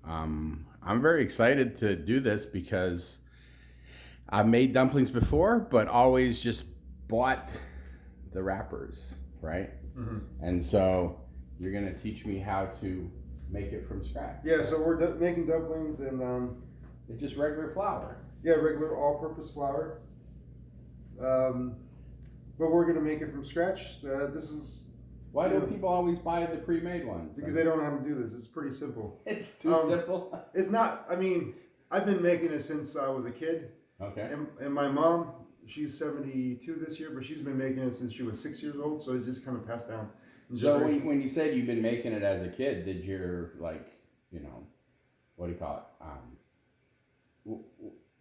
I'm very excited to do this because I've made dumplings before, but always just bought the wrappers, right? And so you're gonna teach me how to make it from scratch. Yeah, so we're making dumplings and It's just regular flour. yeah, regular all-purpose flour. But we're gonna make it from scratch. This is Why do people always buy the pre-made ones? because they don't know how to do this. It's pretty simple. It's too simple. It's not. I mean, I've been making it since I was a kid. Okay. And my mom, she's 72 this year, but she's been making it since she was 6 years old. So it's just kind of passed down. So when you said you've been making it as a kid, did your what do you call it?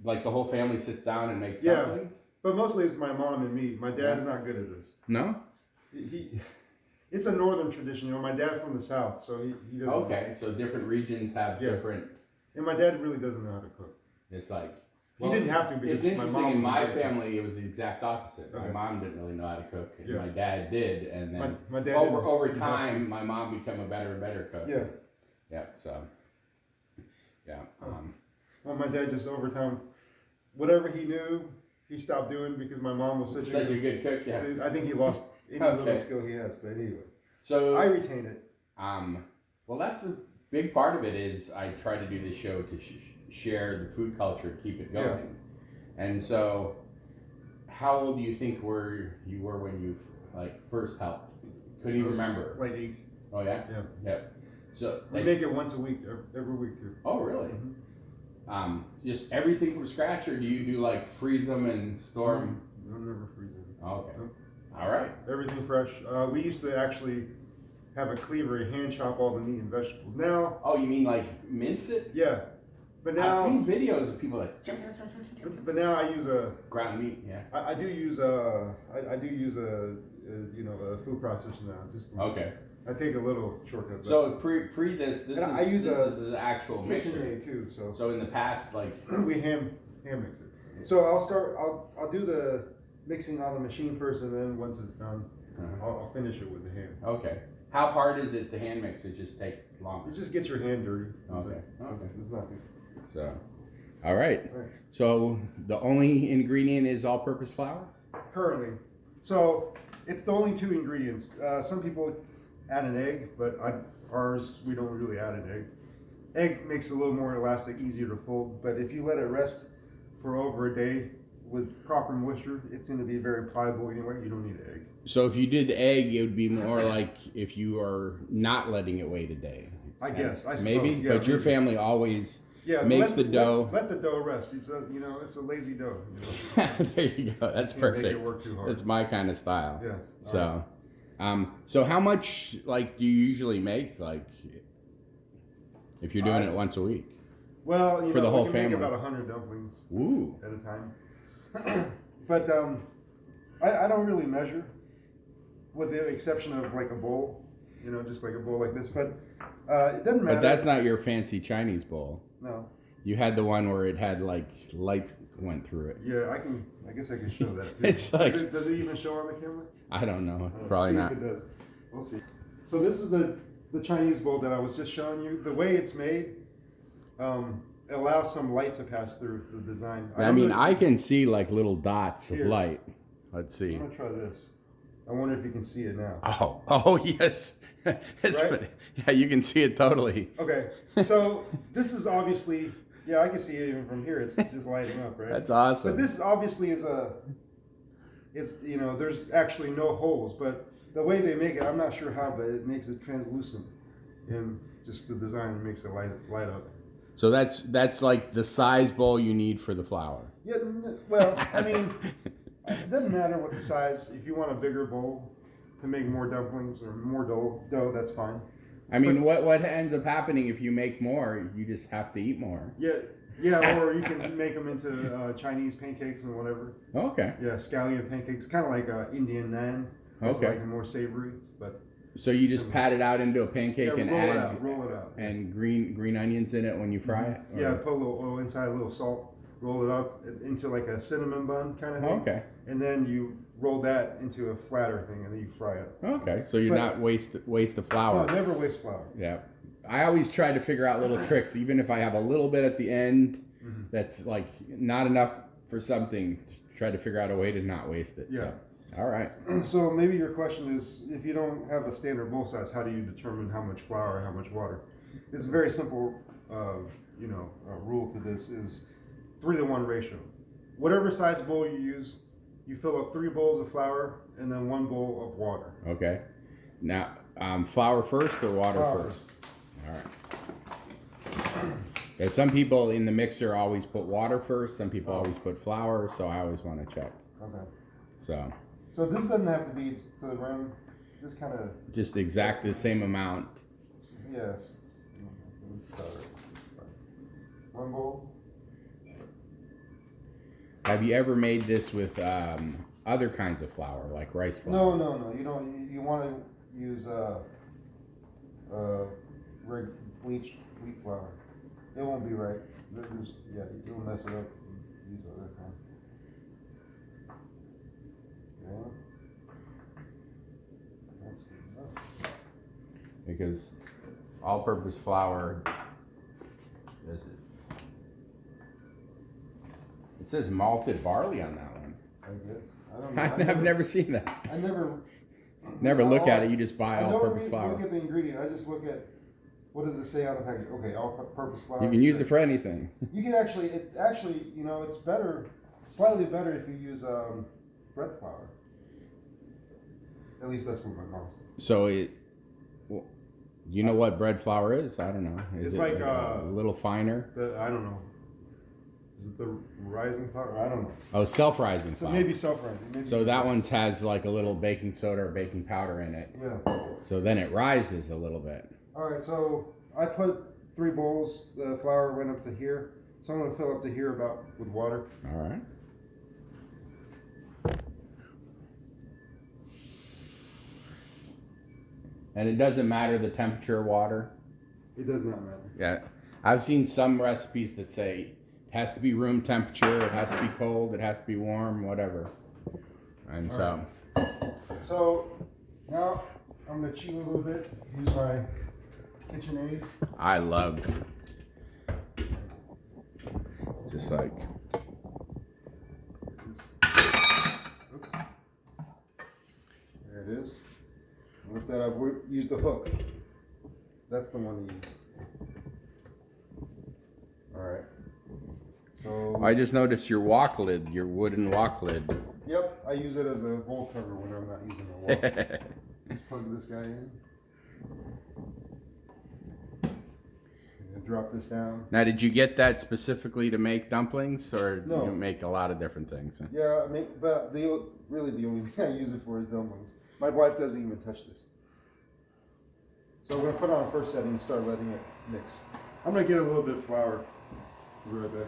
Like the whole family sits down and makes dumplings? But mostly it's my mom and me. My dad's not good at this. No? It's a northern tradition. You know, my dad's from the south, so he doesn't. Okay, so different regions have different. And my dad really doesn't know how to cook. It's like. He didn't have to because it's interesting. my mom in my family, it was the exact opposite. My mom didn't really know how to cook, and my dad did. And then my dad over time, my mom became a better and better cook. Yeah. Yeah. So. Yeah. Well, my dad just over time, whatever he knew, he stopped doing because my mom was such a good cook. Yeah. I think he lost any little skill he has. But anyway. So I retain it. Well, that's the big part of it. Is I try to do this show to share the food culture, keep it going. Yeah. And so, how old do you think you were when you first helped? Couldn't even remember. Like 8. Oh yeah. Yeah. Yeah. So we make it once a week, every week too. Oh really? Mm-hmm. Just everything from scratch, or do you do freeze them and store them? No, never freeze them. Okay. Nope. All right. Everything fresh. We used to actually have a cleaver and hand chop all the meat and vegetables. Now. Oh, you mean mince it? Yeah. But now I've seen videos of people But now I use a ground meat. Yeah. I do use a food processor now. Just okay. I take a little shortcut. So pre this is an actual mixer too. So in the past, we hand mix it. So I'll do the mixing on the machine first, and then once it's done, I'll finish it with the hand. Okay. How hard is it to hand mix? It just takes long. It just gets your hand dirty. Okay. It's nothing. So, all right. So the only ingredient is all-purpose flour? Currently. So it's the only 2 ingredients. Some people add an egg, but ours, we don't really add an egg. Egg makes it a little more elastic, easier to fold, but if you let it rest for over a day with proper moisture, it's going to be very pliable anyway. You don't need an egg. So if you did egg, it would be more like if you are not letting it wait a day. I guess. I suppose. Maybe, yeah, but your family always makes the dough. Let the dough rest. It's a lazy dough. There you go. That's perfect. Make it work too hard. That's my kind of style. Yeah. So, so how much do you usually make if you're doing it once a week? Well, for the whole we can family, make about 100 dumplings. Ooh. At a time. But I don't really measure, with the exception of a bowl, just like a bowl like this. But it doesn't matter. But that's not your fancy Chinese bowl. No. You had the one where it had light went through it. Yeah, I guess I can show that too. It's does it even show on the camera? I don't know. Probably not. If it does. We'll see. So this is the Chinese bowl that I was just showing you. The way it's made, it allows some light to pass through the design. I can see little dots of light. Let's see. I'm gonna try this. I wonder if you can see it now. Oh yes. Right? Yeah, you can see it totally. Okay, so this is obviously, I can see it even from here. It's just lighting up, right? That's awesome. But this obviously is there's actually no holes, but the way they make it, I'm not sure how, but it makes it translucent, and just the design makes it light up. So that's like the size bowl you need for the flour. Yeah, well, I mean, it doesn't matter what the size. If you want a bigger bowl to make more dumplings or more dough, that's fine. I mean, what ends up happening if you make more? You just have to eat more. Yeah, or you can make them into Chinese pancakes and whatever. Okay. Yeah, scallion pancakes, kind of like Indian naan. It's like more savory, but. So you just pat it out into a pancake and roll it out, and green onions in it when you fry it. Or? Yeah, put a little oil inside, a little salt, roll it up into like a cinnamon bun kind of thing. Okay. And then you roll that into a flatter thing, and then you fry it. Okay, so you're not waste the flour. No, never waste flour. Yeah. I always try to figure out little tricks, even if I have a little bit at the end that's like not enough for something. Try to figure out a way to not waste it. Yeah. So, all right. So maybe your question is, if you don't have a standard bowl size, how do you determine how much flour and how much water? It's a very simple, rule to this is 3-to-1 ratio. Whatever size bowl you use, you fill up 3 bowls of flour and then 1 bowl of water. Okay. Now, flour first or water Flour. first? All right. Yeah, some people in the mixer always put water first. Some people always put flour, so I always want to check. Okay. So this doesn't have to be to the rim. Just kind of. just exact the same amount. Yes. 1 bowl. Have you ever made this with other kinds of flour, like rice flour? No. You don't. You want to use bleached wheat flour. It won't be right. You'll mess it up. If you use other kind. Yeah. That's good enough. Because all-purpose flour is it? It says malted barley on that one. I guess. I don't know. I've never seen that. I never. Never look at it. You just buy I don't all-purpose really flour. look at the ingredient. I just look at what does it say on the package. Okay, all-purpose flour. You can use it for anything. You can actually. It's better, slightly better if you use bread flour. At least that's what my mom says. So you know what bread flour is? I don't know. Is It's it like, a little finer? I don't know. Is it the rising flour? I don't know. Oh, self-rising So flour. maybe self-rising. Maybe So that one has like a little baking soda or baking powder in it. Yeah. So then it rises a little bit. All right. So I put 3 bowls. The flour went up to here. So I'm going to fill up to here with water. All right. And it doesn't matter the temperature of water. It does not matter. Yeah. I've seen some recipes that say it has to be room temperature, it has to be cold, it has to be warm, whatever. And so. So now I'm going to cheat a little bit. Use my KitchenAid. I love just like. There it is. With that, I've used a hook. That's the one to use. All right. So. I just noticed your wok lid, your wooden wok lid. Yep, I use it as a bowl cover when I'm not using a wok. Let's plug this guy in. And drop this down. Now, did you get that specifically to make dumplings, or No. you make a lot of different things? Yeah, but the only thing I use it for is dumplings. My wife doesn't even touch this. So we're gonna put on first setting and start letting it mix. I'm gonna get a little bit of flour. Be right back.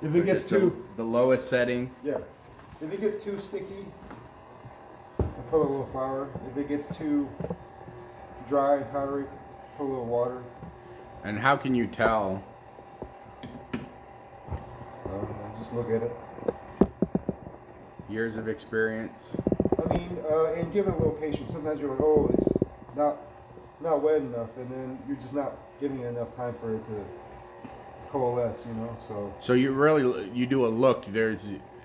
If it gets too, the lowest setting. yeah, if it gets too sticky, I put a little flour. If it gets too dry and powdery, put a little water. And how can you tell? Just look at it. Years of experience. I mean, and give it a little patience. Sometimes you're like, oh, it's not wet enough, and then you're just not giving it enough time for it to coalesce, So you do a look.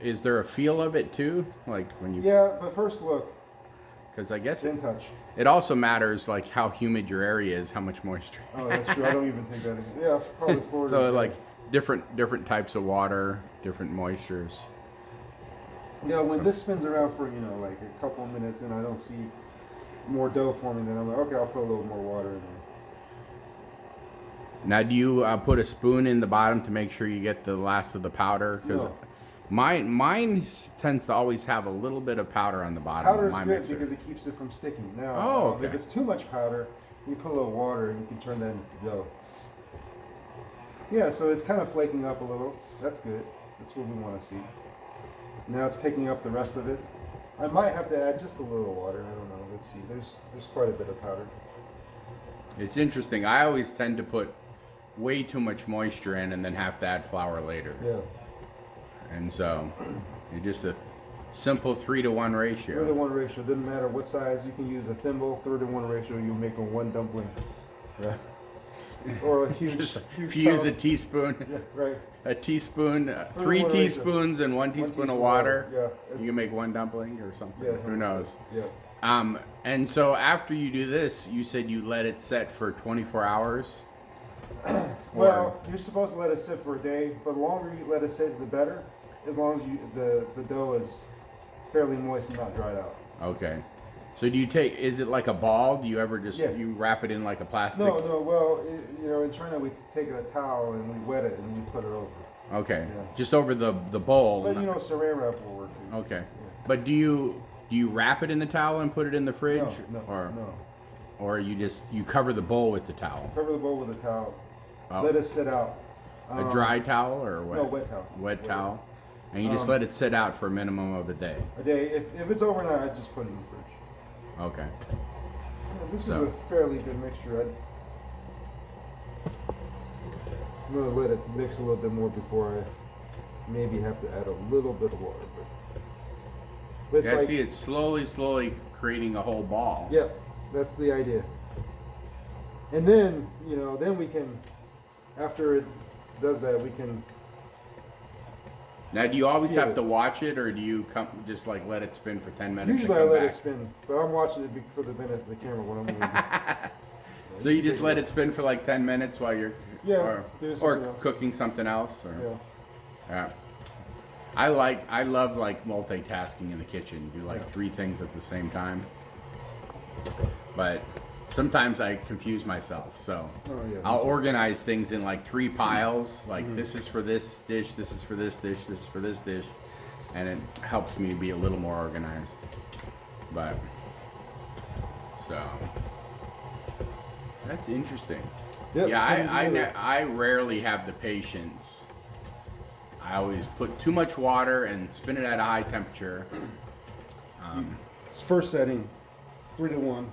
Is there a feel of it too, like when you? Yeah, but first look, Because I guess then touch. it also matters like how humid your area is, how much moisture. Oh, that's true. I don't even take that in. Yeah, probably Florida. So like different types of water, different moistures. Yeah, when this spins around for like a couple of minutes and I don't see more dough forming, then I'm like, okay, I'll put a little more water in there. Now, do you put a spoon in the bottom to make sure you get the last of the powder? Because No. mine tends to always have a little bit of powder on the bottom. Powder of is my good mixer. because it keeps it from sticking. Now, Oh, okay. if it's too much powder, you put a little water and you can turn that into dough. Yeah, so it's kind of flaking up a little. That's good. That's what we want to see. Now it's picking up the rest of it. I might have to add just a little water. I don't know. Let's see. There's quite a bit of powder. It's interesting. I always tend to put way too much moisture in and then have to add flour later. Yeah. And so, Simple 3-to-1 ratio. 3-to-1 ratio. Doesn't matter what size. You can use a thimble. 3-to-1 ratio. You make a one dumpling. Right. Or a huge. Just huge fuse a tub. teaspoon. Yeah, right. A teaspoon, 3 3-to-1 ratio. teaspoons, and 1 teaspoon of water. Yeah. You can make one dumpling or something. Yeah. Who knows? Yeah. And so after you do this, you said you let it set for 24 hours. Well, you're supposed to let it sit for a day, but the longer you let it sit, the better. As long as the dough is fairly moist and not dried out. Okay. So do you take? Is it like a ball? Do you ever just Yeah. you wrap it in like a plastic? No. Well, in China we take a towel and we wet it and we put it over. Okay. Yeah. Just over the bowl. But saran wrap will work too. Okay. Yeah. But do you wrap it in the towel and put it in the fridge, No. or you cover the bowl with the towel? Cover the bowl with a towel. Oh. Let it sit out. A dry towel or wet? No, wet towel. Wet towel. And you just let it sit out for a minimum of a day. A day. If it's overnight, I just put it in the fridge. Okay. Yeah, this is So- a fairly good mixture. I'm gonna let it mix a little bit more before I maybe have to add a little bit of water. But it's Yeah, I like, see it's slowly creating a whole ball. yeah, that's the idea. And then then we can, after it does that, we can. Now, do you always Yeah. have to watch it, or do you just like let it spin for 10 minutes? Usually and I come let back? it spin, but I'm watching it for the benefit of the camera when I'm moving. So you just let it spin for like 10 minutes while you're do or something else. cooking something else, or Yeah. yeah. I love like multitasking in the kitchen. Do like 3 things at the same time. But sometimes I confuse myself, so I'll organize things in like 3 piles. Like this is for this dish, this is for this dish, this is for this dish, and it helps me be a little more organized. But so that's interesting. Yep, Yeah, it's coming together. I rarely have the patience. I always put too much water and spin it at a high temperature. First setting, 3-to-1.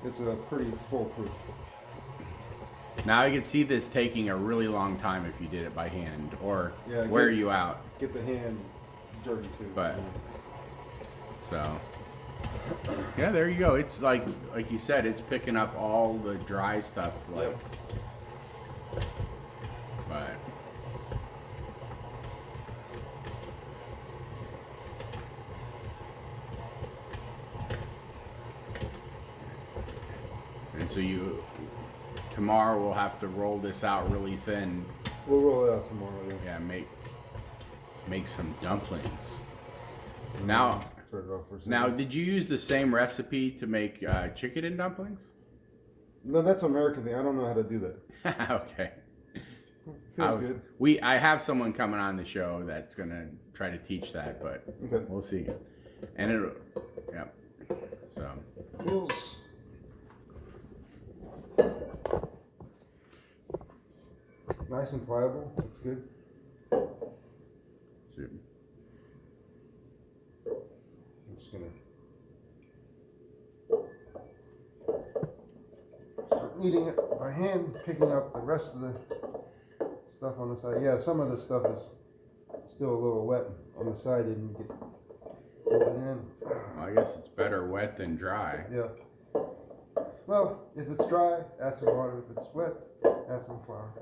It's a pretty foolproof. Now I could see this taking a really long time if you did it by hand or Yeah, wear you out. Get the hand dirty too. But so yeah, there you go. It's like you said, it's picking up all the dry stuff. Like, but and so tomorrow we'll have to roll this out really thin. We'll roll it out tomorrow. Yeah. Yeah, make some dumplings. Now, Start it off for a second. Now, did you use the same recipe to make chicken and dumplings? No, that's an American thing. I don't know how to do that. Okay. Feels good. I have someone coming on the show that's gonna try to teach that, but Okay. we'll see. And yeah. So Feels. Nice and pliable. That's good. I'm just gonna start kneading it by hand, picking up the rest of the stuff on the side. Yeah, some of the stuff is still a little wet on the side. Didn't get it in. well, I guess it's better wet than dry. Yeah. Well, if it's dry, add some water. If it's wet, add some flour.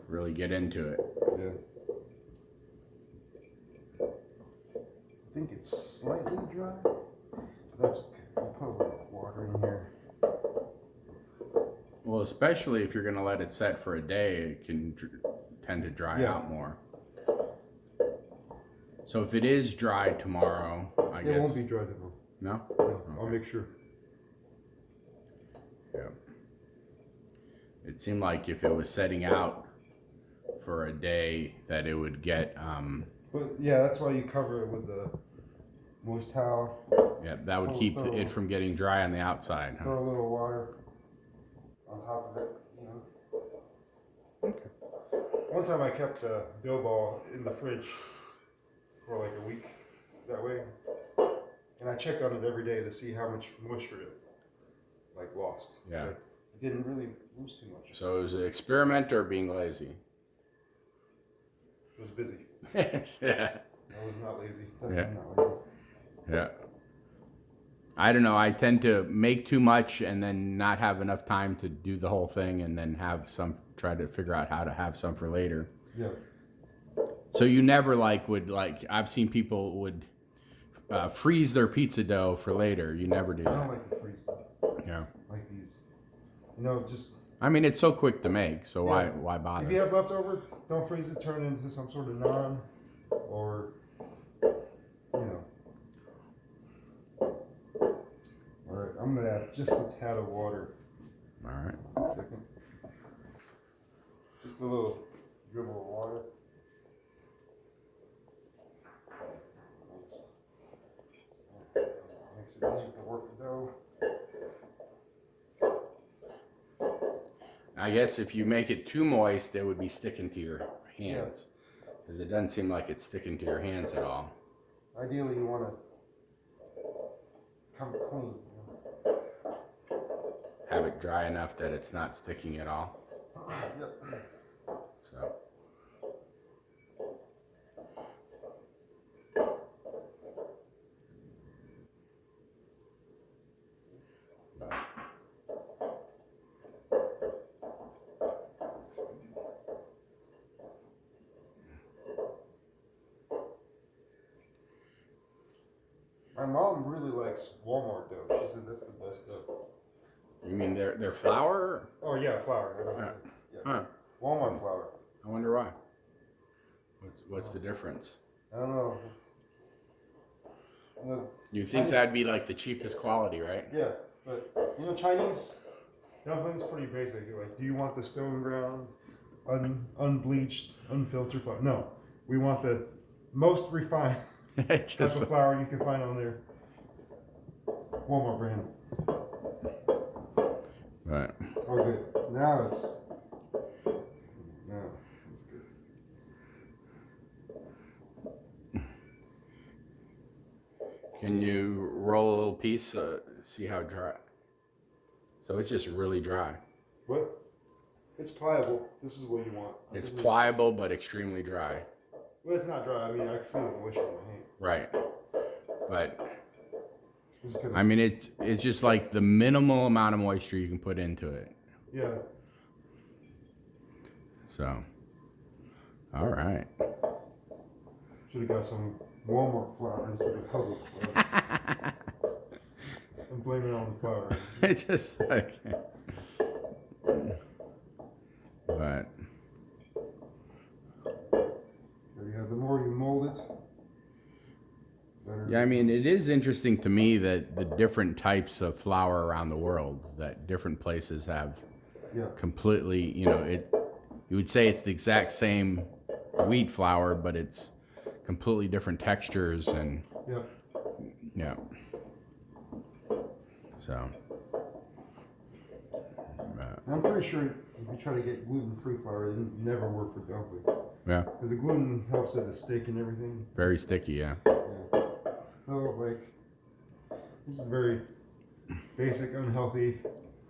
Really get into it. Yeah. I think it's slightly dry, but that's okay. I'll put a little water in here. Well, especially if you're gonna let it set for a day, it can tend to dry out more. So if it is dry tomorrow, I guess It won't be dry tomorrow. no. I'll make sure. Yeah. It seemed like if it was setting out for a day, that it would get. But yeah, that's why you cover it with the moist towel. Yeah, that would keep it from getting dry on the outside. Huh? Throw a little water on top of it. Okay. One time I kept the dough ball in the fridge for like a week that way, and I checked on it every day to see how much moisture it lost. Yeah. It didn't really lose too much. So it was an experiment or being lazy? It was busy. Yeah. I was not lazy. Yeah. Not lazy. Yeah. I don't know. I tend to make too much and then not have enough time to do the whole thing, and then try to figure out how to have some for later. Yeah. So you never I've seen people would freeze their pizza dough for later. You never do I don't that. like the freeze stuff. Yeah. Like these. Just. I mean, it's so quick to make, so Yeah. why bother? If you have leftover, don't freeze it. Turn it into some sort of naan, or All right, I'm gonna add just a tad of water. All right. A second. Just a little dribble of water. Makes it easier to work the dough. I guess if you make it too moist, it would be sticking to your hands, because it doesn't seem like it's sticking to your hands at all. Ideally, you want to come clean. Have it dry enough that it's not sticking at all. Yep. So. My mom really likes Walmart dough. She says that's the best dough. You mean their flour? Oh yeah, flour. Yeah. Huh. Walmart flour. I wonder why. What's the difference? I don't know. You think that'd be like the cheapest quality, right? Yeah, but Chinese dumplings pretty basic. Like, do you want the stone ground, unbleached, unfiltered flour? No, we want the most refined type of flour you can find on their Walmart brand. Right. Oh, good. Now it's good. Can you roll a little piece? See how dry. So it's just really dry. What? It's pliable. This is what you want. It's pliable but extremely dry. Well, it's not dry. I mean, I can feel the moisture in my hand. Right. But I mean, it's just like the minimal amount of moisture you can put into it. Yeah. So, all right. Should have got some Walmart flour instead of Publix flour. I'm blaming it on the flour. It's just like, but Yeah, the more you mold it, better. yeah, I mean, it is interesting to me that the different types of flour around the world, that different places have completely, you would say it's the exact same wheat flour, but it's completely different textures and yeah. So I'm pretty sure if you try to get gluten-free flour, it never work for dumplings. yeah, Because the gluten helps it to stick and everything. very sticky. Yeah. So this is very basic, unhealthy,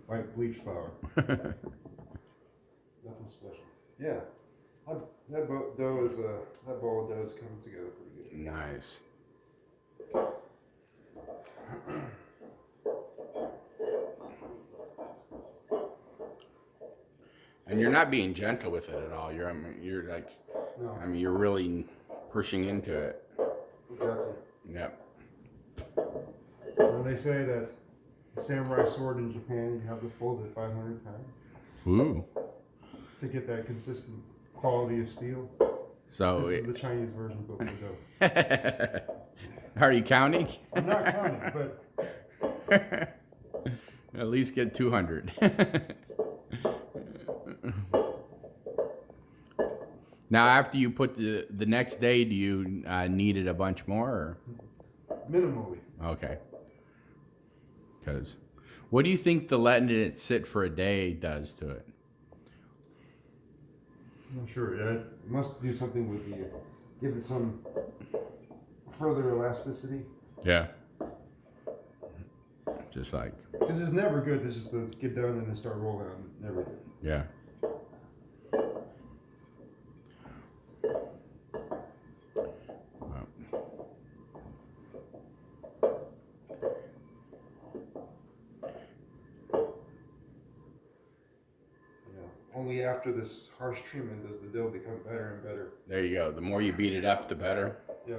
white bleach flour. Nothing special. Yeah. That bowl of dough is coming together pretty good. Nice. And you're not being gentle with it at all. You're like, No. I mean, you're really pushing into it. Gotcha. Yep. They say that a samurai sword in Japan, you have to fold it 500 times Ooh. to get that consistent quality of steel. So This is the Chinese version of the dough. Are you counting? I'm not counting, but At least get 200. Now, after you put the next day, do you knead it a bunch more? Or? minimally. Okay. Because what do you think the letting it sit for a day does to it? I'm not sure. Yeah, it must do something with give it some further elasticity. Yeah. Just like. Because it's never good to just get done and then start rolling on. Never good. Yeah. Only after this harsh treatment does the dough become better and better. There you go. The more you beat it up, the better. Yeah.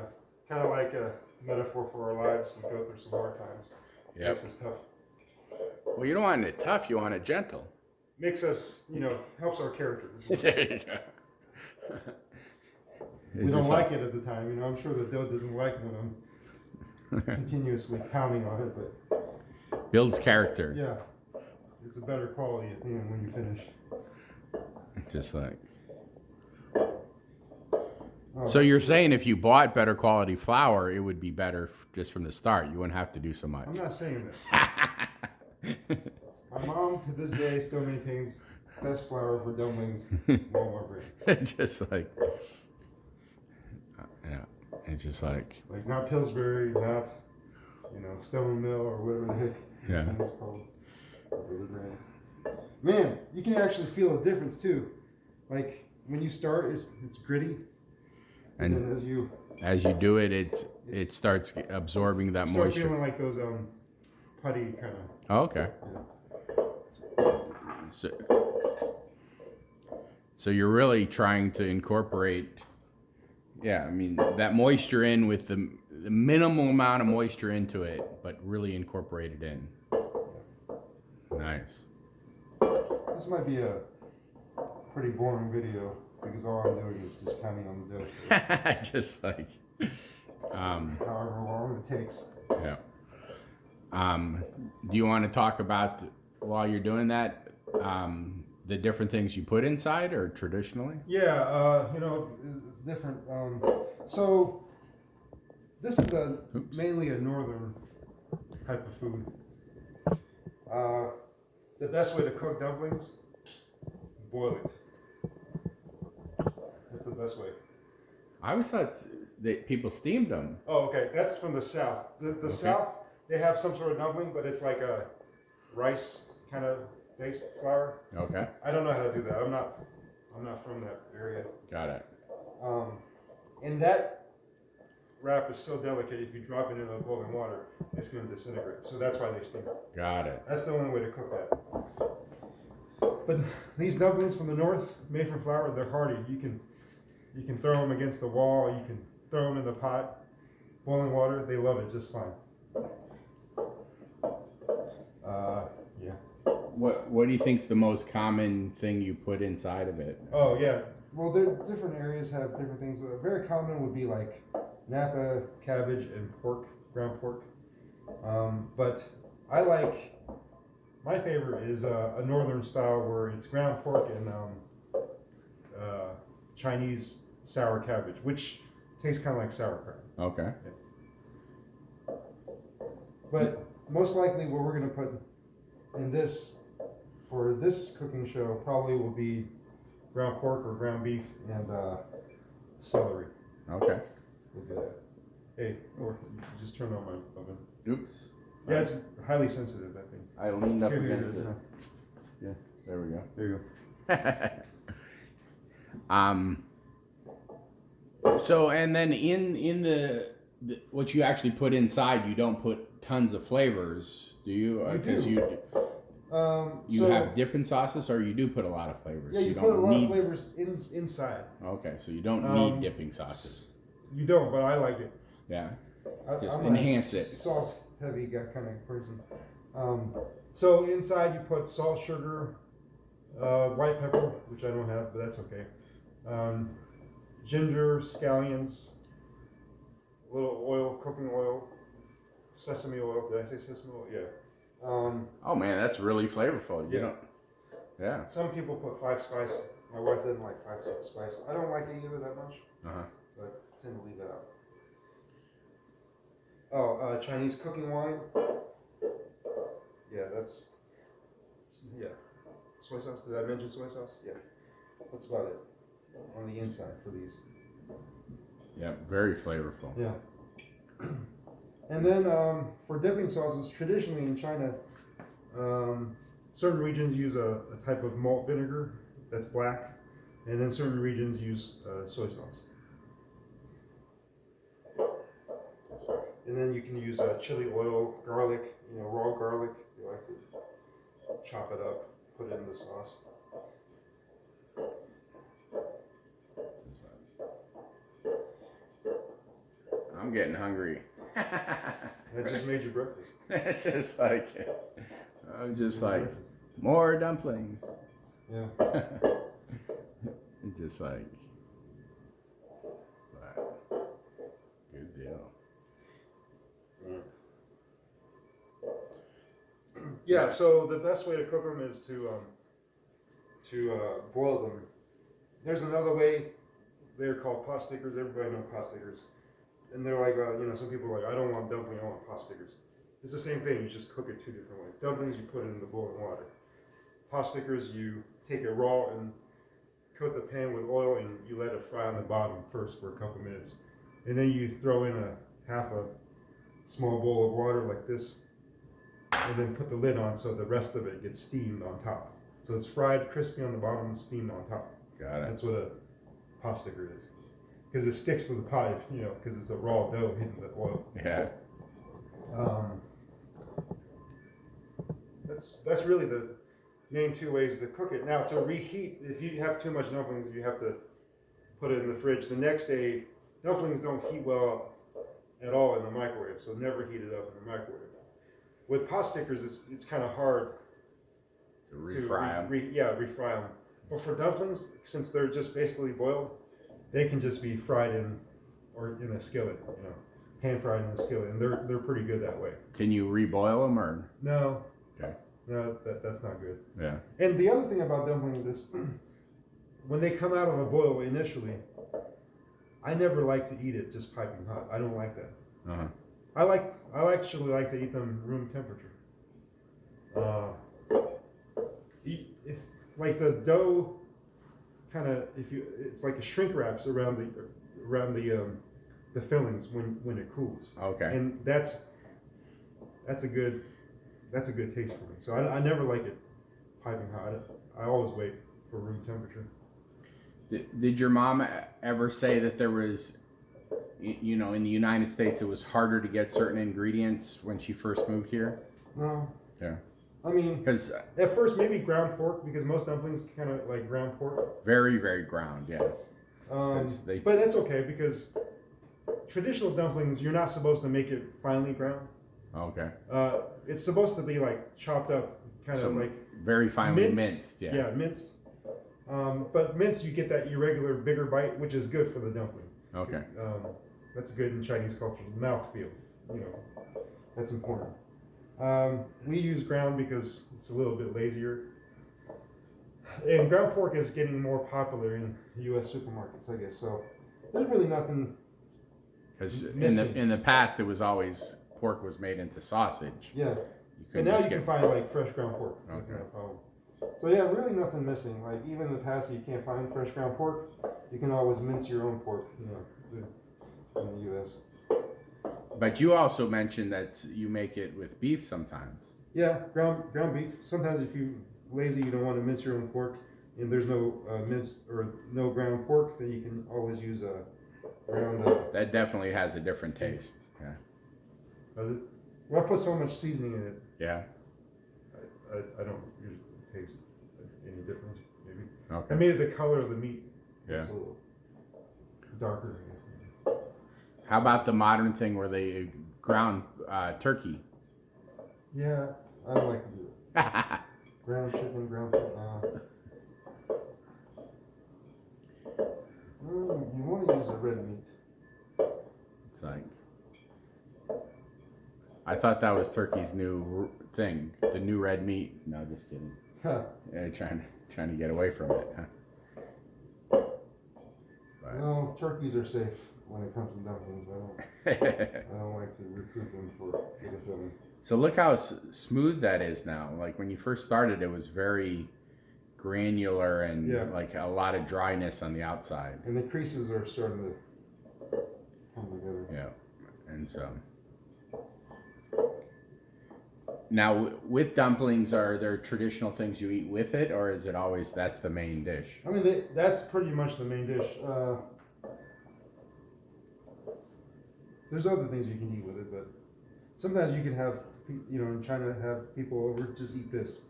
Kind of like a metaphor for our lives. We go through some hard times. Yep. Makes us tough. Well, you don't want it tough. You want it gentle. Makes us, helps our character. There you go. We don't like it at the time. I'm sure the dough doesn't like when I'm continuously pounding on it, but builds character. yeah, it's a better quality at the end when you finish. Just like. So you're saying if you bought better quality flour, it would be better just from the start. You wouldn't have to do so much. I'm not saying that. My mom to this day still maintains best flour for dumplings, Walmart brand. Just like, yeah, it's just like not Pillsbury, not Stone Mill or whatever the heck yeah. It's called. Other brands. Man, you can actually feel a difference too. Like when you start, it's gritty, and then as you do it, it starts absorbing that moisture. Feeling like those putty kind of. Oh, okay. Yeah. So you're really trying to incorporate, yeah, I mean that moisture in with the minimal amount of moisture into it, but really incorporate it in. Nice. This might be a pretty boring video because all I'm doing is just pounding on the dough. Just like however long it takes. Yeah. Do you want to talk about while you're doing that the different things you put inside or traditionally? Yeah, it's different. So this is mainly a northern type of food. The best way to cook dumplings, boil it. That's the best way. I always thought that people steamed them. Oh, okay. That's from the south. The south, they have some sort of dumpling, but it's like a rice kind of based flour. Okay. I don't know how to do that. I'm not from that area. Got it. And that wrap is so delicate. If you drop it into boiling water, it's going to disintegrate. So that's why they steam it. Got it. That's the only way to cook that. But these dumplings from the north, made from flour, they're hardy. You can throw them against the wall. You can throw them in the pot, boiling water. They love it just fine. Yeah. What do you think's the most common thing you put inside of it? Oh yeah. Well, different areas have different things. Very common would be like Napa, cabbage, and pork, ground pork. But I like, my favorite is a northern style where it's ground pork and Chinese sour cabbage, which tastes kind of like sauerkraut. Okay. Yeah. But most likely what we're going to put in this, for this cooking show, probably will be ground pork or ground beef and celery. Okay. We'll do that. Hey, or just turn on my oven. Oops. Yeah, it's highly sensitive, that thing. I leaned up Here against it. Yeah, there we go. There you go. So, and then in the what you actually put inside, you don't put tons of flavors, do you? Because you have dipping sauces, or you do put a lot of flavors. Yeah, you put a lot of flavors inside. Okay, so you don't need dipping sauces. You don't, but I like it. Yeah, I'm enhance it. Sauce heavy guy kind of person. So inside you put salt, sugar, white pepper, which I don't have, but that's okay. Ginger, scallions, a little oil, cooking oil, sesame oil. Did I say sesame oil? Yeah. Oh man, that's really flavorful. You don't. Yeah. Some people put 5 spice. My wife doesn't like 5 spice. I don't like it either that much. But I tend to leave it out. Oh, Chinese cooking wine. Yeah, that's. Yeah. Soy sauce. Did I mention soy sauce? Yeah. That's about it on the inside for these. Yeah, very flavorful. Yeah. And then for dipping sauces, traditionally in China, Certain regions use a type of malt vinegar that's black, and then certain regions use soy sauce. And then you can use chili oil, garlic, raw garlic. You like to chop it up, put it in the sauce. I'm getting hungry. I just made you breakfast. It's just like, I'm just like, more dumplings. Yeah. Just like, but, good deal. Yeah. So the best way to cook them is to boil them. There's another way. They're called pot stickers. Everybody knows pot stickers. And they're like, some people are like, I don't want dumpling, I want pot stickers. It's the same thing, you just cook it two different ways. Dumplings, you put it in the boiling water. Pot stickers, you take it raw and coat the pan with oil and you let it fry on the bottom first for a couple minutes. And then you throw in half a small bowl of water like this, and then put the lid on so the rest of it gets steamed on top. So it's fried, crispy on the bottom, and steamed on top. Got it. That's what a pot sticker is. Because it sticks to the pie, because it's a raw dough hitting the oil. Yeah. That's really the main two ways to cook it. Now to reheat, if you have too much dumplings, you have to put it in the fridge. The next day, dumplings don't heat well at all in the microwave, so never heat it up in the microwave. With pot stickers, it's kind of hard to refry them. Refry them. But for dumplings, since they're just basically boiled, they can just be fried in a skillet, pan fried in a skillet, and they're pretty good that way. Can you reboil them or? No. Okay. No, that's not good. Yeah. And the other thing about dumplings is, when they come out of a boil initially, I never like to eat it just piping hot. I don't like that. Uh-huh. I actually like to eat them room temperature. If like the dough, it's like a shrink wraps around the fillings when it cools. Okay. And that's a good taste for me. So I never like it piping hot. I always wait for room temperature. Did your mom ever say that there was, in the United States, it was harder to get certain ingredients when she first moved here? No. Yeah. I mean, because at first maybe ground pork, because most dumplings kind of like ground pork. Very, very ground, yeah. But that's okay, because traditional dumplings, you're not supposed to make it finely ground. Okay. It's supposed to be like chopped up, kind of like very finely minced. Yeah. Yeah, minced. But minced, you get that irregular, bigger bite, which is good for the dumpling. Okay. That's good in Chinese culture. Mouthfeel, that's important. We use ground because it's a little bit lazier. And ground pork is getting more popular in U.S. supermarkets, I guess. So there's really nothing. Because in the past, it was always pork was made into sausage. Yeah. And now you can find like fresh ground pork. That's not a problem. So yeah, really nothing missing. Like even in the past, you can't find fresh ground pork. You can always mince your own pork, in the U.S. But you also mentioned that you make it with beef sometimes. Yeah, ground beef. Sometimes if you're lazy, you don't want to mince your own pork, and there's no minced or no ground pork, then you can always use a ground. That definitely has a different taste. Yeah. Does it? Well, I put so much seasoning in it. Yeah. I don't usually taste any difference. Maybe. Okay. And maybe the color of the meat. Yeah. It's a little darker. How about the modern thing where they ground turkey? Yeah, I don't like to do it. Ground chicken, ground chicken. You want to use a red meat. It's like, I thought that was turkey's new thing, the new red meat. No, just kidding. Huh. Yeah, trying to get away from it. Huh? No, turkeys are safe when it comes to dumplings. I don't like to recruit them for the filling. So look how smooth that is now. Like when you first started, it was very granular and like a lot of dryness on the outside. And the creases are starting to come together. Yeah, and so. Now, with dumplings, are there traditional things you eat with it, or is it always that's the main dish? I mean, that's pretty much the main dish. There's other things you can eat with it, but sometimes you can have, in China, have people over, just eat this.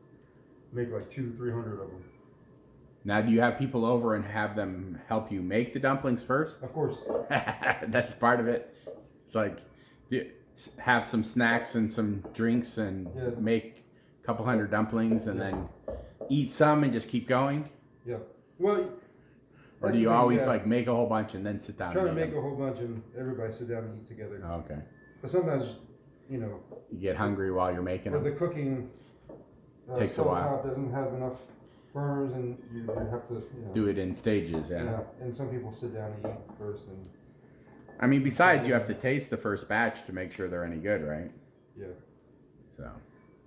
Make like 200-300 of them. Now, do you have people over and have them help you make the dumplings first? Of course. That's part of it. It's like have some snacks and some drinks and make a couple hundred dumplings and then eat some and just keep going. Yeah. Well. Or do you always like make a whole bunch and then sit down? Trying to make a whole bunch and everybody sit down and eat together. Oh, okay. But sometimes, you get hungry while you're making them. The cooking takes a while. Doesn't have enough burners, and you have to do it in stages. Yeah. And some people sit down and eat first, and. I mean, besides, you have to taste the first batch to make sure they're any good, right? Yeah. So.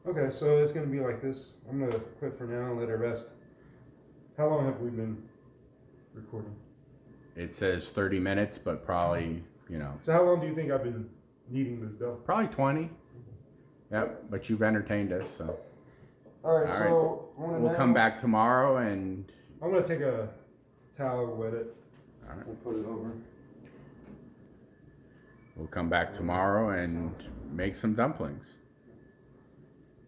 Okay, so it's gonna be like this. I'm gonna quit for now and let it rest. How long have we been recording? It says 30 minutes, but probably, So how long do you think I've been kneading this dough? Probably 20. Yep, but you've entertained us, so. All right, so we'll come back tomorrow and. I'm gonna take a towel, wet it, all right. and put it over. We'll come back tomorrow and make some dumplings.